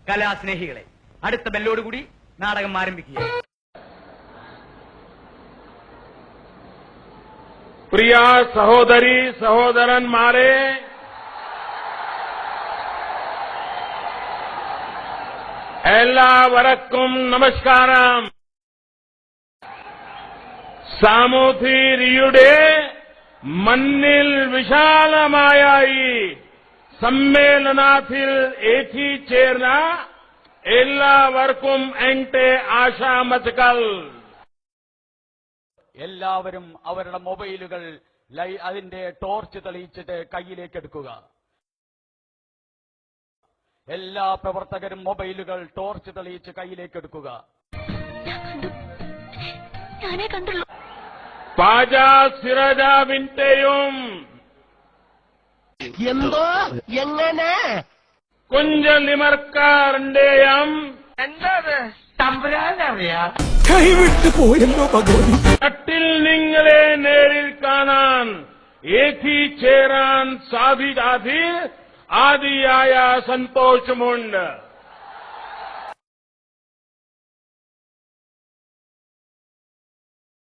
കലാസ്നേഹികളെ, അടുത്ത ബെല്ലോടുകൂടി നാടകം ആരംഭിക്കുക. പ്രിയ സഹോദരി സഹോദരന്മാരെ, എല്ലാവർക്കും നമസ്കാരം. സാമൂതിരിയുടെ മണ്ണിൽ വിശാലമായ ഈ സമ്മേളനത്തിൽ എത്തിച്ചേർന്ന എല്ലാവർക്കും എന്റെ ആശംസകൾ. എല്ലാവരും അവരുടെ മൊബൈലുകൾ അതിന്റെ ടോർച്ച് തെളിയിച്ചിട്ട് കയ്യിലേക്ക് എടുക്കുക. എല്ലാ പ്രവർത്തകരും മൊബൈലുകൾ ടോർച്ച് തെളിയിച്ച് കയ്യിലേക്ക് എടുക്കുക. ഞാനേ കണ്ടുള്ളൂ. പാജ സിറജാവിന്റെയും എന്തോ എങ്ങനെ കുഞ്ചലിമർക്കാറിന്റെയും എന്തത് തമ്പുരാനറിയാ കൈവിട്ടു പോയല്ലോ ഭഗവതി. തട്ടിൽ നിങ്ങളെ നേരിൽ കാണാൻ എത്തിച്ചേരാൻ സാധിച്ചതിൽ ആദിയായ സന്തോഷമുണ്ട്.